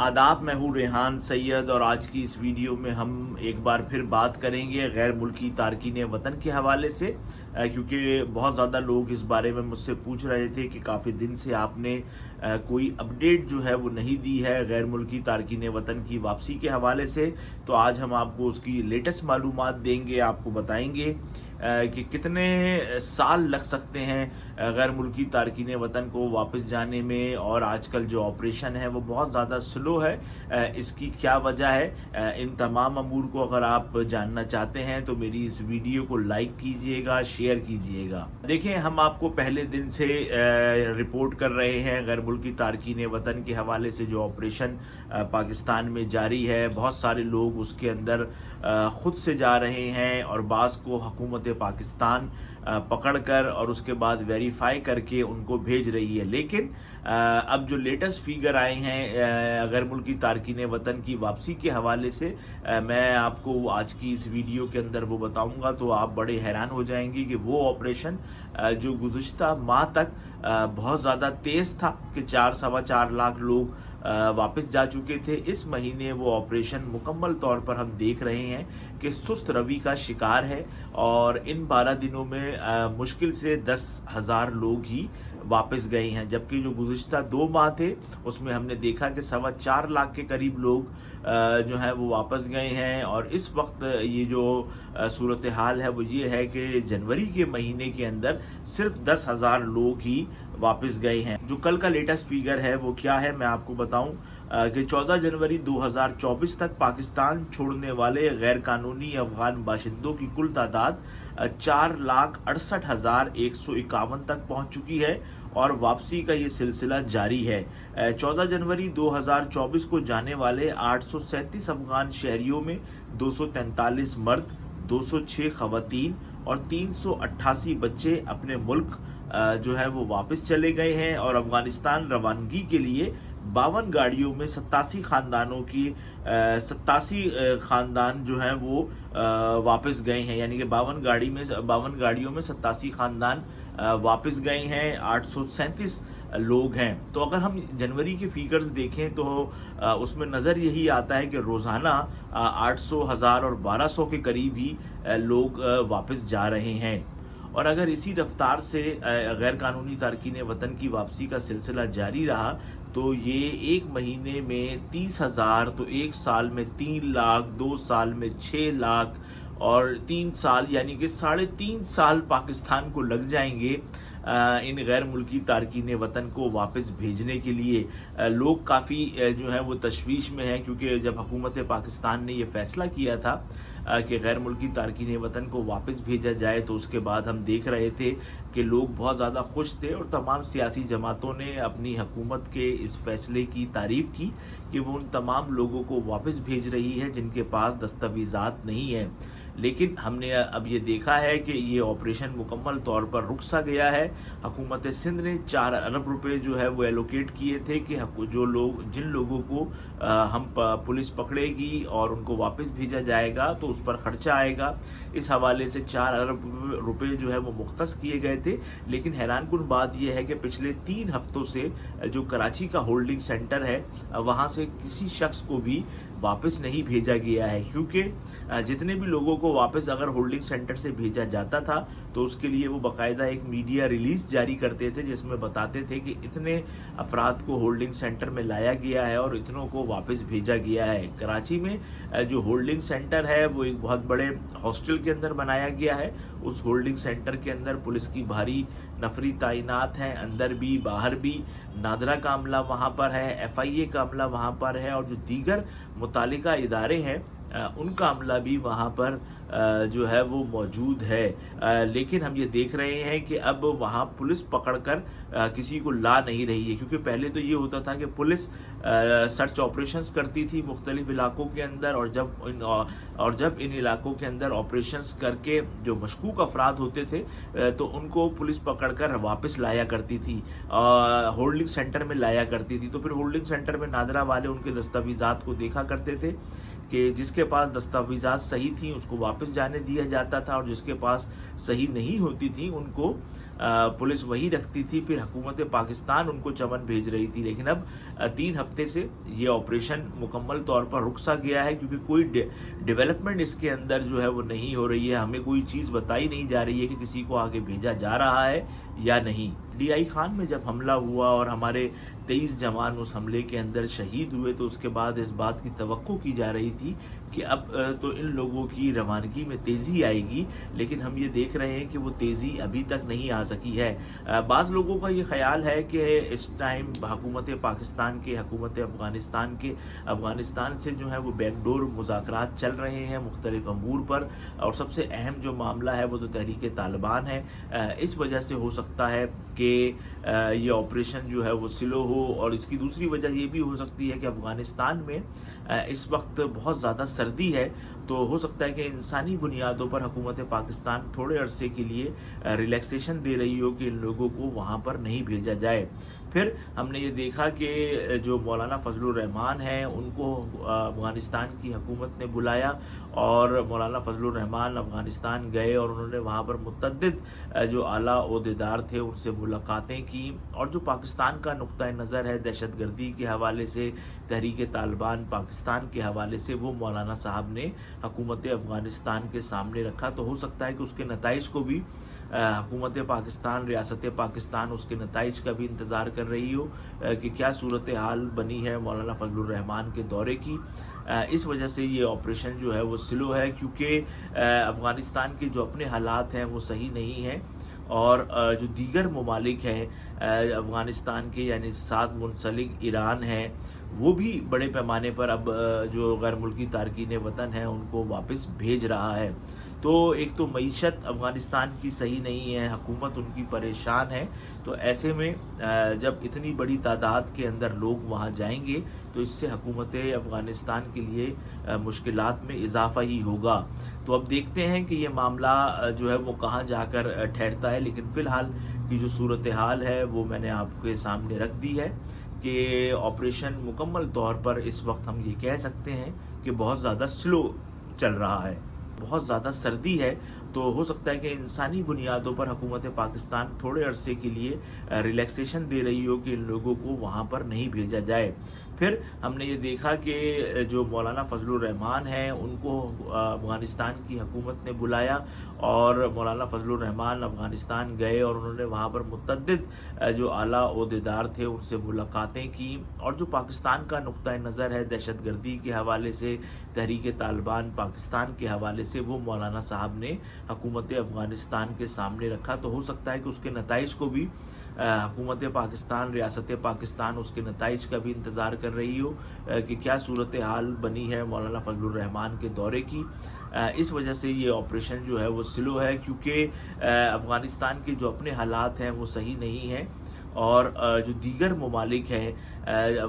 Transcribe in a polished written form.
आदाब, मैं हूँ रेहान सैयद और आज की इस वीडियो में हम एक बार फिर बात करेंगे गैर मुल्की तारकीन वतन के हवाले से, क्योंकि बहुत ज़्यादा लोग इस बारे में मुझसे पूछ रहे थे कि काफ़ी दिन से आपने कोई अपडेट जो है वो नहीं दी है गैर मुल्की तारकीन वतन की वापसी के हवाले से। तो आज हम आपको उसकी लेटेस्ट मालूमात देंगे, आपको बताएंगे कि कितने साल लग सकते हैं गैर मुल्की तारकीन वतन को वापस जाने में, और आजकल जो ऑपरेशन है वो बहुत ज़्यादा स्लो है, इसकी क्या वजह है। इन तमाम अमूर को अगर आप जानना चाहते हैं तो मेरी इस वीडियो को लाइक कीजिएगा, शेयर कीजिएगा। देखें, हम आपको पहले दिन से रिपोर्ट कर रहे हैं गैर मुल्की तारकीन वतन के हवाले से जो ऑपरेशन पाकिस्तान में जारी है। बहुत सारे लोग उसके अंदर खुद से जा रहे हैं और बाज़ को हुकूमत पाकिस्तान पकड़कर और उसके बाद वेरीफाई करके उनको भेज रही है। लेकिन अब जो लेटेस्ट फिगर आए हैं गैर मुल्की तारकीन वतन की वापसी के हवाले से, मैं आपको आज की इस वीडियो के अंदर वो बताऊंगा, तो आप बड़े हैरान हो जाएंगे कि वो ऑपरेशन जो गुज़िश्ता माह तक बहुत ज़्यादा तेज़ था कि 4-4.25 लाख लोग वापस जा चुके थे, इस महीने वो ऑपरेशन मुकम्मल तौर पर हम देख रहे हैं कि सुस्त रवि का शिकार है और इन 12 दिनों में मुश्किल से 10,000 लोग ही वापस गए हैं, जबकि जो गुज़िश्ता 2 माह थे उसमें हमने देखा कि 4.25 लाख के करीब लोग जो है वो वापस गए हैं। और इस वक्त ये जो सूरत हाल है वो ये है कि जनवरी के महीने के अंदर सिर्फ 10,000 लोग ही वापस गए हैं। जो कल का लेटेस्ट फिगर है वो क्या है, मैं आपको बताऊं कि 14 जनवरी 2024 तक पाकिस्तान छोड़ने वाले गैर कानूनी अफगान बाशिंदों की कुल तादाद 4,68,151 तक पहुंच चुकी है और वापसी का ये सिलसिला जारी है। 14 जनवरी 2024 को जाने वाले 837 अफगान शहरियों में 243 मर्द, 206 खवातीन और 388 बच्चे अपने मुल्क जो है वो वापस चले गए हैं। और अफगानिस्तान रवानगी के लिए 52 गाड़ियों में 87 खानदानों की 87 खानदान जो है वो वापस गए हैं, यानी कि 52 गाड़ियों में 87 खानदान वापस गए हैं, 837 लोग हैं। तो अगर हम जनवरी के फिगर्स देखें तो उसमें नज़र यही आता है कि रोज़ाना 800, 1000 और 1200 के करीब ही लोग वापस जा रहे हैं। और अगर इसी रफ्तार से गैर कानूनी तारकीन वतन की वापसी का सिलसिला जारी रहा तो ये एक महीने में 30,000, तो एक साल में 3 लाख, 2 साल में 6 लाख और 3 साल यानी कि 3.5 साल पाकिस्तान को लग जाएंगे इन गैर मुल्की तारकीन वतन को वापस भेजने के लिए। लोग काफ़ी जो है वो तशवीश में हैं, क्योंकि जब हुकूमत पाकिस्तान ने ये फैसला किया था कि गैर मुल्की तारकीन वतन को वापस भेजा जाए, तो उसके बाद हम देख रहे थे कि लोग बहुत ज़्यादा खुश थे और तमाम सियासी जमातों ने अपनी हुकूमत के इस फैसले की तारीफ़ की कि वो उन तमाम लोगों को वापस भेज रही है जिनके पास दस्तावेज़ात नहीं है। लेकिन हमने अब ये देखा है कि ये ऑपरेशन मुकम्मल तौर पर रुक सा गया है। हुकूमत सिंध ने 4 अरब रुपए जो है वो एलोकेट किए थे कि जिन लोगों को हम पुलिस पकड़ेगी और उनको वापस भेजा जाएगा तो उस पर खर्चा आएगा। इस हवाले से 4 अरब रुपए जो है वो मुख्तस किए गए थे। लेकिन हैरानकुन बात यह है कि पिछले 3 हफ्तों से जो कराची का होल्डिंग सेंटर है वहाँ से किसी शख्स को भी वापस नहीं भेजा गया है, क्योंकि जितने भी लोगों को वापस अगर होल्डिंग सेंटर से भेजा जाता था तो उसके लिए वो बाकायदा एक मीडिया रिलीज जारी करते थे जिसमें बताते थे कि इतने अफराद को होल्डिंग सेंटर में लाया गया है और इतनों को वापस भेजा गया है। कराची में जो होल्डिंग सेंटर है वो एक बहुत बड़े हॉस्टल के अंदर बनाया गया है। उस होल्डिंग सेंटर के अंदर पुलिस की भारी नफरी तैनात है, अंदर भी बाहर भी। नादरा का अमला वहाँ पर है, FIA का अमला वहाँ पर है और जो दीगर मुतालिका इदारे हैं उनका अमला भी वहाँ पर जो है वो मौजूद है। लेकिन हम ये देख रहे हैं कि अब वहाँ पुलिस पकड़कर किसी को ला नहीं रही है, क्योंकि पहले तो ये होता था कि पुलिस सर्च ऑपरेशंस करती थी मुख्तलिफ इलाकों के अंदर, और जब इन इलाकों के अंदर ऑपरेशंस करके जो मशकूक अफराद होते थे तो उनको पुलिस पकड़कर वापस लाया करती थी, होल्डिंग सेंटर में लाया करती थी। तो फिर होल्डिंग सेंटर में नादरा वाले उनके दस्तावेज़ात को देखा करते थे कि जिसके पास दस्तावेज़ात सही थी उसको वापस जाने दिया जाता था और जिसके पास सही नहीं होती थी उनको पुलिस वहीं रखती थी, फिर हुकूमत पाकिस्तान उनको चमन भेज रही थी। लेकिन अब 3 हफ्ते से ये ऑपरेशन मुकम्मल तौर पर रुक सा गया है, क्योंकि कोई डेवलपमेंट इसके अंदर जो है वो नहीं हो रही है। हमें कोई चीज़ बताई नहीं जा रही है कि किसी को आगे भेजा जा रहा है या नहीं। DI खान में जब हमला हुआ और हमारे 23 जवान उस हमले के अंदर शहीद हुए, तो उसके बाद इस बात की तवक्को की जा रही थी कि अब तो इन लोगों की रवानगी में तेज़ी आएगी, लेकिन हम ये देख रहे हैं कि वो तेज़ी अभी तक नहीं आ सकी है। बाज़ लोगों का ये ख्याल है कि इस टाइम हुकूमत पाकिस्तान के, हुकूमत अफ़गानिस्तान से जो है वो बैकडोर मुज़ाकरात चल रहे हैं मुख्तलिफ अमूर पर, और सबसे अहम जो मामला है वो तो तहरीक तालिबान है। इस वजह से हो सकता है कि ये ऑपरेशन जो है वो स्लो हो, और इसकी दूसरी वजह ये भी हो सकती है कि अफ़गानिस्तान में इस वक्त बहुत ज़्यादा सर्दी है, तो हो सकता है कि इंसानी बुनियादों पर हुकूमत पाकिस्तान थोड़े अरसे के लिए रिलैक्सेशन दे रही हो कि इन लोगों को वहाँ पर नहीं भेजा जाए। फिर हमने ये देखा कि जो मौलाना फजलुर रहमान हैं उनको अफ़गानिस्तान की हुकूमत ने बुलाया, और मौलाना फजलुर रहमान अफ़गानिस्तान गए और उन्होंने वहाँ पर मुतअद्दिद जो आला ओहदेदार थे उनसे मुलाकातें की, और जो पाकिस्तान का नुक्ता नज़र है दहशतगर्दी के हवाले से, तहरीक तालिबान पाकिस्तान के हवाले से, वो मौलाना साहब ने हुकूमत अफ़गानिस्तान के सामने रखा। तो हो सकता है कि उसके नताइज को भी हुकूमत पाकिस्तान, रियासत पाकिस्तान उसके नताइज का भी इंतज़ार कर रही हो कि क्या सूरत हाल बनी है मौलाना फजलुर रहमान के दौरे की। इस वजह से ये ऑपरेशन जो है वो स्लो है, क्योंकि अफ़गानिस्तान के जो अपने हालात हैं वो सही नहीं हैं, और जो दीगर ममालिक हैं अफ़गानिस्तान के, यानी साथ मुंसलिक ईरान है, वो भी बड़े पैमाने पर अब जो गैर मुल्की तारकीन वतन हैं उनको वापस भेज रहा है। तो एक तो मईशत अफ़गानिस्तान की सही नहीं है, हुकूमत उनकी परेशान है, तो ऐसे में जब इतनी बड़ी तादाद के अंदर लोग वहाँ जाएंगे तो इससे हुकूमत अफ़गानिस्तान के लिए मुश्किलात में इजाफ़ा ही होगा। तो अब देखते हैं कि ये मामला जो है वो कहाँ जाकर ठहरता है, लेकिन फ़िलहाल की जो सूरत हाल है वो मैंने आपके सामने रख दी है कि ऑपरेशन मुकम्मल तौर पर इस वक्त हम ये कह सकते हैं कि बहुत ज़्यादा स्लो चल रहा है। बहुत ज़्यादा सर्दी है, तो हो सकता है कि इंसानी बुनियादों पर हुकूमत पाकिस्तान थोड़े अरसे के लिए रिलैक्सेशन दे रही हो कि इन लोगों को वहाँ पर नहीं भेजा जाए। फिर हमने ये देखा कि जो मौलाना फजलुर रहमान हैं उनको अफ़गानिस्तान की हुकूमत ने बुलाया, और मौलाना फजलुर रहमान अफ़गानिस्तान गए और उन्होंने वहाँ पर मुतअद्दिद जो आला ओहदेदार थे उनसे मुलाकातें की, और जो पाकिस्तान का नुक्ता नज़र है दहशतगर्दी के हवाले से, तहरीक तालिबान पाकिस्तान के हवाले से, वो मौलाना साहब ने हुकूमत अफ़गानिस्तान के सामने रखा। तो हो सकता है कि उसके नताइज को भी हुकूमत पाकिस्तान, रियासत पाकिस्तान उसके नताइज का भी इंतज़ार कर रही हो कि क्या सूरत हाल बनी है मौलाना फजलुर रहमान के दौरे की। इस वजह से ये ऑपरेशन जो है वो स्लो है, क्योंकि अफ़गानिस्तान के जो अपने हालात हैं वो सही नहीं हैं, और जो दीगर ममालिक हैं